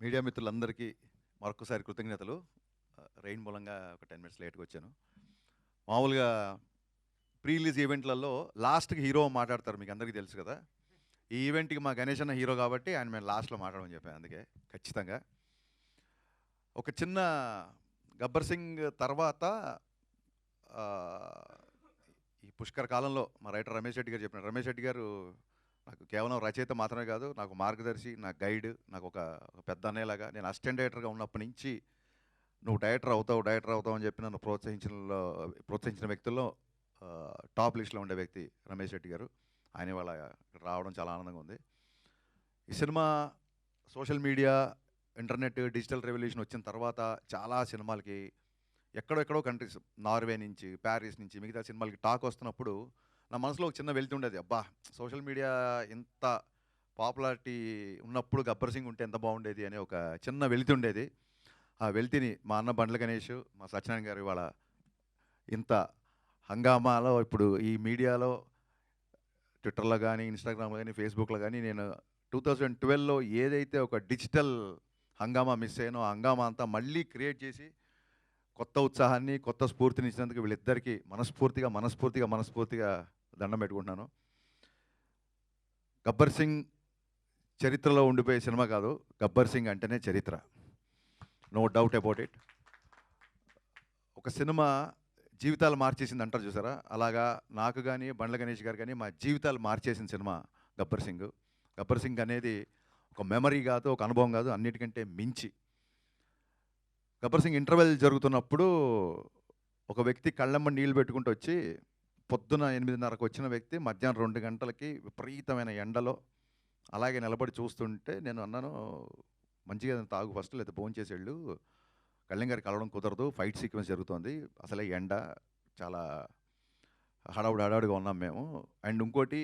Media మిత్రులందరికీ మరొకసారి కృతజ్ఞతలు. రెయిన్ మూలంగా ఒక 10 మినిట్స్ లేట్‌గా వచ్చాను. మామూలుగా ప్రీ రిలీజ్ ఈవెంట్‌లలో లాస్ట్‌కి హీరో మాట్లాడతారు. మీకు అందరికీ తెలుసు కదా! ఈ ఈవెంట్‌కి మా గణేష్ అన్న హీరో కాబట్టి ఆయన మేము లాస్ట్‌లో మాట్లాడమని చెప్పాను. అందుకే ఖచ్చితంగా. ఒక చిన్న 'గబ్బర్ సింగ్' తర్వాత ఆహ్, ఈ పుష్కర కాలంలో మా రైటర్ రమేష్ రెడ్డి గారు చెప్పినారు. రమేష్ రెడ్డి గారు నాకు కేవలం రచయిత మాత్రమే కాదు, నాకు మార్గదర్శి, నా గైడ్, నాకు ఒక పెద్ద అన్నయ్యలాగా. నేను అసిస్టెంట్ డైరెక్టర్‌గా ఉన్నప్పటి నుంచి నువ్వు డైరెక్టర్ అవుతావు అని చెప్పి నన్ను ప్రోత్సహించిన వ్యక్తుల్లో టాప్ లిస్ట్లో ఉండే వ్యక్తి రమేష్ రెడ్డి గారు. ఆయన ఇవాళ ఇక్కడ రావడం చాలా ఆనందంగా ఉంది. ఈ cinema social media, internet, digital revolution వచ్చిన తర్వాత చాలా సినిమాలకి ఎక్కడెక్కడో కంట్రీస్, నార్వే నుంచి, ప్యారిస్ నుంచి, మిగతా సినిమాలకి టాక్ వస్తున్నప్పుడు నా మనసులో ఒక చిన్న వెళ్తూ ఉండేది. అబ్బా, సోషల్ మీడియా ఇంత పాపులారిటీ ఉన్నప్పుడు 'గబ్బర్ సింగ్' ఉంటే ఎంత బాగుండేది అనే ఒక చిన్న వెళ్తుండేది. ఆ వెల్తిని మా అన్న బండ్ల గణేష్, మా సత్యనారాయణ గారు ఇవాళ ఇంత హంగామాలో ఇప్పుడు ఈ మీడియాలో ట్విట్టర్లో కానీ, ఇన్స్టాగ్రామ్లో కానీ, ఫేస్బుక్లో కానీ నేను 2012లో ఏదైతే ఒక డిజిటల్ హంగామా మిస్ అయ్యానో ఆ హంగామా అంతా మళ్ళీ క్రియేట్ చేసి కొత్త ఉత్సాహాన్ని, కొత్త స్ఫూర్తిని ఇచ్చినందుకు వీళ్ళిద్దరికీ మనస్ఫూర్తిగా దండం పెట్టుకుంటున్నాను. 'గబ్బర్ సింగ్' చరిత్రలో ఉండిపోయే సినిమా కాదు, 'గబ్బర్ సింగ్' అంటేనే చరిత్ర. No doubt about it. ఒక సినిమా జీవితాలు మార్చేసింది అంటారు చూసారా, అలాగా నాకు కానీ, బండ్ల గణేష్ గారు కానీ మా జీవితాలు మార్చేసిన సినిమా 'గబ్బర్ సింగ్'. 'గబ్బర్ సింగ్' అనేది ఒక మెమరీ కాదు, ఒక అనుభవం కాదు, అన్నిటికంటే మించి. 'గబ్బర్ సింగ్' ఇంటర్వెల్ జరుగుతున్నప్పుడు ఒక వ్యక్తి కళ్ళమ్మ నీళ్ళు పెట్టుకుంటూ వచ్చి, పొద్దున 8:30కు వచ్చిన వ్యక్తి మధ్యాహ్నం 2 గంటలకి విపరీతమైన ఎండలో అలాగే నిలబడి చూస్తుంటే నేను అన్నాను, మంచిగా తాగు ఫస్ట్, లేదా భోంచేసి వెళ్ళు, కళ్యాణ్ గారికి కలవడం కుదరదు, ఫైట్ సీక్వెన్స్ జరుగుతోంది, అసలే ఎండ, చాలా హడావుడిగా ఉన్నాం మేము. అండ్ ఇంకోటి,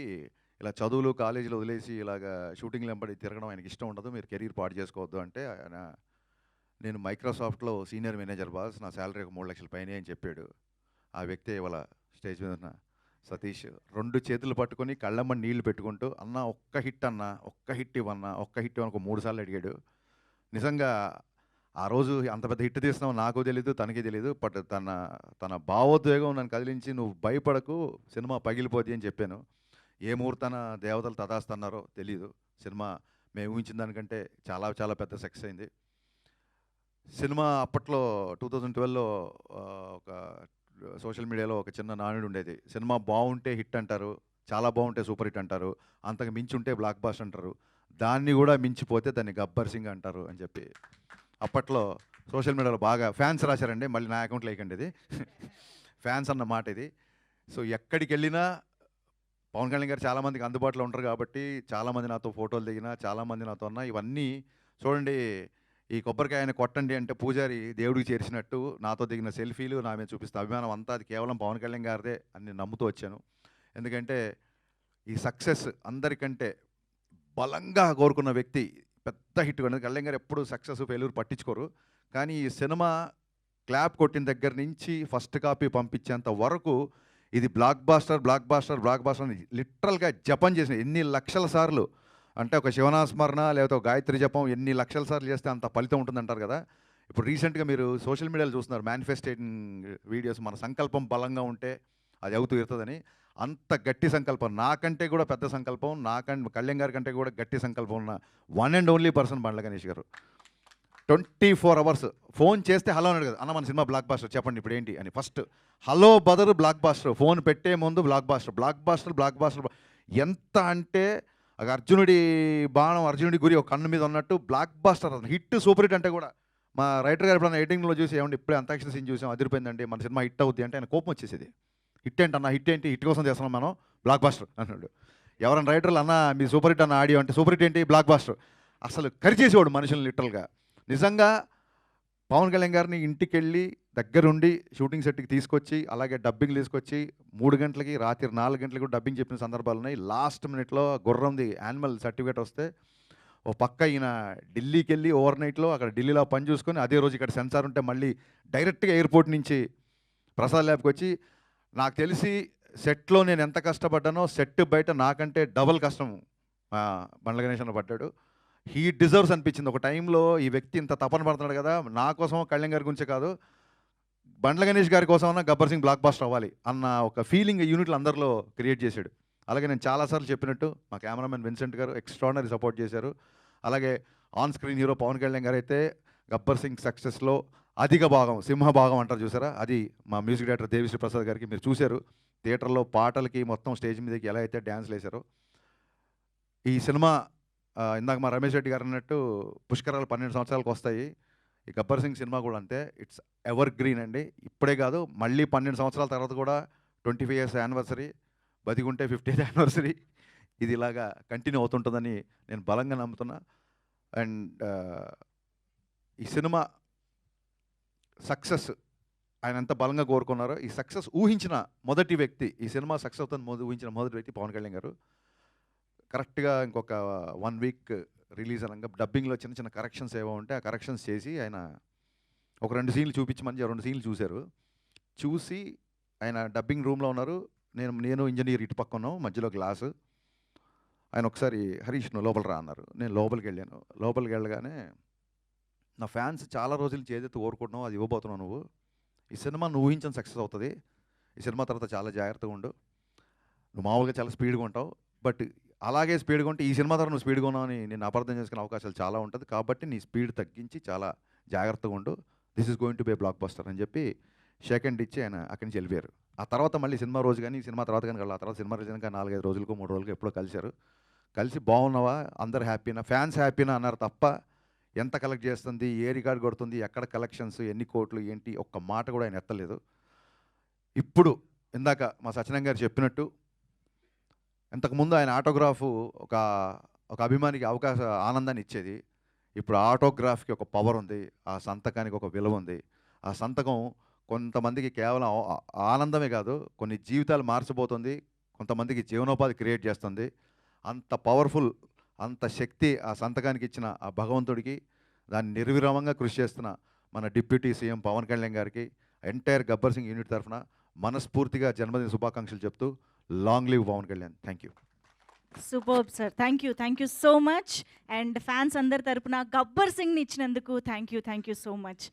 ఇలా చదువులు కాలేజీలు వదిలేసి ఇలాగ షూటింగ్లు వెంబడి తిరగడం ఆయనకి ఇష్టం ఉండదు, మీరు కెరీర్ పాడు చేసుకోవద్దు అంటే ఆయన, నేను మైక్రోసాఫ్ట్లో సీనియర్ మేనేజర్ బాస్, నా శాలరీ ఒక 3 లక్షల పైనే అని చెప్పాడు. ఆ వ్యక్తి ఇవాళ స్టేజ్ మీద ఉన్న సతీష్ 2 చేతులు పట్టుకొని కళ్ళమ్మ నీళ్లు పెట్టుకుంటూ, అన్న ఒక్క హిట్ అన్న, ఒక్క హిట్ ఇవ్వన్నా, ఒక్క హిట్ ఇవ్వను 3 సార్లు అడిగాడు. నిజంగా ఆ రోజు అంత పెద్ద హిట్ తీస్తున్నావు నాకు తెలీదు, తనకి తెలీదు. బట్ తన భావోద్వేగం నన్ను కదిలించి, నువ్వు భయపడకు, సినిమా పగిలిపోద్ది అని చెప్పాను. ఏ ముహూర్తాన దేవతలు తదాస్తన్నారో తెలీదు. సినిమా మేము ఊహించిన దానికంటే చాలా చాలా పెద్ద సక్సెస్ అయింది. సినిమా అప్పట్లో 2012లో ఒక సోషల్ మీడియాలో ఒక చిన్న నానుడు ఉండేది, సినిమా బాగుంటే హిట్ అంటారు, చాలా బాగుంటే సూపర్ హిట్ అంటారు, అంతకు మించి ఉంటే బ్లాక్ బాస్టర్ అంటారు, దాన్ని కూడా మించిపోతే దాన్ని 'గబ్బర్ సింగ్' అంటారు అని చెప్పి అప్పట్లో సోషల్ మీడియాలో బాగా ఫ్యాన్స్ రాశారండి. మళ్ళీ నా అకౌంట్లో వేయకండి ఇది. ఫ్యాన్స్ అన్న మాట ఇది. సో ఎక్కడికి వెళ్ళినా పవన్ కళ్యాణ్ గారు చాలామందికి అందుబాటులో ఉంటారు కాబట్టి చాలామంది నాతో ఫోటోలు దిగినా, చాలామంది నాతో ఉన్నా, ఇవన్నీ చూడండి. ఈ కొబ్బరికాయని కొట్టండి అంటే పూజారి దేవుడికి చేర్చినట్టు నాతో దిగిన సెల్ఫీలు, నా మీద చూపిస్తే అభిమానం అంతా అది కేవలం పవన్ కళ్యాణ్ గారిదే అని నేను నమ్ముతూ వచ్చాను. ఎందుకంటే ఈ సక్సెస్ అందరికంటే బలంగా కోరుకున్న వ్యక్తి పెద్ద హిట్ అనేది కళ్యాణ్ గారు. ఎప్పుడు సక్సెస్ ఫెయిల్యూర్ పట్టించుకోరు, కానీ ఈ సినిమా క్లాప్ కొట్టిన దగ్గర నుంచి ఫస్ట్ కాపీ పంపించేంత వరకు ఇది బ్లాక్ బాస్టర్ అని లిటరల్గా జపం చేసిన ఎన్ని లక్షల సార్లు అంటే, ఒక శివనాస్మరణ లేకపోతే ఒక గాయత్రి జపం ఎన్ని లక్షల సార్లు చేస్తే అంత ఫలితం ఉంటుందంటారు కదా. ఇప్పుడు రీసెంట్గా మీరు సోషల్ మీడియాలో చూస్తున్నారు మేనిఫెస్టేటింగ్ వీడియోస్, మన సంకల్పం బలంగా ఉంటే అది అవుతూ ఇరుతుందని. అంత గట్టి సంకల్పం, నాకంటే కూడా పెద్ద సంకల్పం, కళ్యాణ్ గారి కంటే కూడా గట్టి సంకల్పం ఉన్న one and only person Bandla Ganesh గారు. 24 అవర్స్ ఫోన్ చేస్తే హలో అని అడగదు, అన్న మన సినిమా బ్లాక్ బాస్టర్ చెప్పండి ఇప్పుడు ఏంటి అని. ఫస్ట్ హలో బదరు బ్లాక్ బాస్టర్, ఫోన్ పెట్టే ముందు బ్లాక్ బాస్టర్. ఎంత అంటే అర్జునుడి బాణం అర్జునుడి గురి ఒక కన్ను మీద ఉన్నట్టు blockbuster, hit super hit అంటే కూడా మా రైటర్ గారు ఎప్పుడన్నా ఎడిటింగ్లో చూసి, ఏమంటే ఇప్పుడే అంతాక్షరి సీన్ చూసాం అదిరిపోయిందండి, మన సినిమా హిట్ అవుద్ది అంటే ఆయన కోపం వచ్చేసేది. హిట్ ఏంటన్నా, హిట్ ఏంటి, హిట్ కోసం చేస్తున్నాం మనం, బ్లాక్ బాస్టర్ అన్నాడు. ఎవరైనా రైటర్లు అన్న మీ సూపర్ హిట్ అన్న ఆడియో అంటే సూపర్ హిట్ ఏంటి, బ్లాక్ బాస్టర్. అసలు కరిచేసేవాడు మనుషులు లిటరల్గా. నిజంగా పవన్ కళ్యాణ్ గారిని ఇంటికి వెళ్ళి దగ్గరుండి షూటింగ్ సెట్కి తీసుకొచ్చి, అలాగే డబ్బింగ్ తీసుకొచ్చి 3 గంటలకి రాత్రి 4 గంటలకి కూడా డబ్బింగ్ చెప్పిన సందర్భాలు ఉన్నాయి. లాస్ట్ మినిట్లో గుర్రంది యానిమల్ సర్టిఫికేట్ వస్తే ఓ పక్క ఈయన ఢిల్లీకి వెళ్ళి ఓవర్ నైట్లో అక్కడ ఢిల్లీలో పని చూసుకొని, అదే రోజు ఇక్కడ సెన్సార్ ఉంటే మళ్ళీ డైరెక్ట్గా ఎయిర్పోర్ట్ నుంచి ప్రసాద్ ల్యాబ్కి వచ్చి, నాకు తెలిసి సెట్లో నేను ఎంత కష్టపడ్డానో సెట్ బయట నాకంటే డబల్ కష్టం బండ్ల గణేష్ అన్న పడ్డాడు. హీ డిజర్వ్స్ అనిపించింది. ఒక టైంలో ఈ వ్యక్తి ఇంత తపన పడుతున్నాడు కదా, నా కోసం కళ్యాణ్ గారి గురించే కాదు, బండ్ల గణేష్ గారి కోసమన్నా గబ్బర్ సింగ్ బ్లాక్ బాస్టర్ అవ్వాలి అన్న ఒక ఫీలింగ్ యూనిట్లు అందరిలో క్రియేట్ చేశాడు. అలాగే నేను చాలాసార్లు చెప్పినట్టు మా కెమెరామెన్ విన్సెంట్ గారు ఎక్స్ట్రాడినరీ సపోర్ట్ చేశారు. అలాగే on screen hero Pawan Kalyan గారు అయితే గబ్బర్ సింగ్ సక్సెస్లో అధిక భాగం, సింహభాగం అంటారు చూసారా, అది మా మ్యూజిక్ డైరెక్టర్ దేవిశ్రీ ప్రసాద్ గారికి మీరు చూశారు. థియేటర్లో పాటలకి మొత్తం స్టేజ్ మీదకి ఎలా అయితే డ్యాన్స్లు వేశారో. ఈ సినిమా ఇందాక మా రమేష్ రెడ్డి గారు అన్నట్టు పుష్కరాలు 12 సంవత్సరాలకు వస్తాయి. ఈ గబ్బర్ సింగ్ సినిమా కూడా అంతే, ఇట్స్ ఎవర్ గ్రీన్ అండి. ఇప్పుడే కాదు, మళ్ళీ 12 సంవత్సరాల తర్వాత కూడా 25 ఇయర్స్ యానివర్సరీ, బతికుంటే 50th యానివర్సరీ, ఇది ఇలాగా కంటిన్యూ అవుతుంటుందని నేను బలంగా నమ్ముతున్నా. అండ్ ఈ సినిమా సక్సెస్ ఆయన ఎంత బలంగా కోరుకున్నారో, ఈ సక్సెస్ ఊహించిన మొదటి వ్యక్తి, ఈ సినిమా సక్సెస్ అవుతుంది ఊహించిన మొదటి వ్యక్తి పవన్ కళ్యాణ్ గారు. కరెక్ట్గా ఇంకొక 1 వీక్ రిలీజ్ అనగా డబ్బింగ్లో చిన్న చిన్న కరెక్షన్స్ ఏవో ఉంటే ఆ కరెక్షన్స్ చేసి ఆయన ఒక 2 సీన్లు చూపించమని 2 సీన్లు చూశారు. చూసి ఆయన డబ్బింగ్ రూమ్లో ఉన్నారు, నేను ఇంజనీర్ ఇటు పక్క ఉన్నాం, మధ్యలో గ్లాసు. ఆయన ఒకసారి హరీష్ నువ్వు లోపల రా అన్నారు. నేను లోపలికి వెళ్ళాను. లోపలికి వెళ్ళగానే నా ఫ్యాన్స్ చాలా రోజుల నుంచి ఏదైతే కోరుకుంటున్నావు అది ఇవ్వబోతున్నావు నువ్వు. ఈ సినిమా నువ్వు ఊహించిన సక్సెస్ అవుతుంది. ఈ సినిమా తర్వాత చాలా జాగ్రత్తగా ఉండు. నువ్వు మామూలుగా చాలా స్పీడ్గా ఉంటావు, బట్ అలాగే స్పీడ్గా ఉంటే ఈ సినిమా ద్వారా నువ్వు స్పీడ్గా ఉన్నావు అని నేను అపార్థం చేసుకునే అవకాశాలు చాలా ఉంటుంది. కాబట్టి నీ స్పీడ్ తగ్గించి చాలా జాగ్రత్తగా ఉండు. This is going to be A block buster అని చెప్పి షేక్ హ్యాండ్ ఇచ్చి ఆయన అక్కడి నుంచి వెళ్ళిపోయారు. ఆ తర్వాత మళ్ళీ సినిమా రోజు కానీ సినిమా తర్వాత కానీ ఆ తర్వాత సినిమా రోజు కానీ 4-5 రోజులకు 3 రోజులకు ఎప్పుడో కలిశారు. కలిసి బాగున్నావా, అందరు హ్యాపీనా, ఫ్యాన్స్ హ్యాపీనా అన్నారు తప్ప ఎంత కలెక్ట్ చేస్తుంది, ఏ రికార్డ్ కొడుతుంది, ఎక్కడ కలెక్షన్స్, ఎన్ని కోట్లు ఏంటి, ఒక్క మాట కూడా ఆయన ఎత్తలేదు. ఇప్పుడు ఇందాక మా సత్యనారాయణ గారు చెప్పినట్టు ఇంతకుముందు ఆయన ఆటోగ్రాఫ్ ఒక అభిమానికి ఆనందాన్ని ఇచ్చేది. ఇప్పుడు ఆటోగ్రాఫ్కి ఒక పవర్ ఉంది, ఆ సంతకానికి ఒక విలువ ఉంది. ఆ సంతకం కొంతమందికి కేవలం ఆనందమే కాదు, కొన్ని జీవితాలు మార్చబోతుంది, కొంతమందికి జీవనోపాధి క్రియేట్ చేస్తుంది. అంత పవర్ఫుల్, అంత శక్తి ఆ సంతకానికి ఇచ్చిన ఆ భగవంతుడికి, దాన్ని నిర్విరామంగా కృషి చేస్తున్న మన డిప్యూటీ సీఎం పవన్ కళ్యాణ్ గారికి ఎంటైర్ గబ్బర్ సింగ్ యూనిట్ తరఫున మనస్ఫూర్తిగా జన్మదిన శుభాకాంక్షలు చెప్తూ long live Pawan Kalyan. Thank you. Superb sir, thank you so much. And fans అందరి తరపున గబ్బర్ సింగ్ని ఇచ్చినందుకు థ్యాంక్ యూ సో మచ్.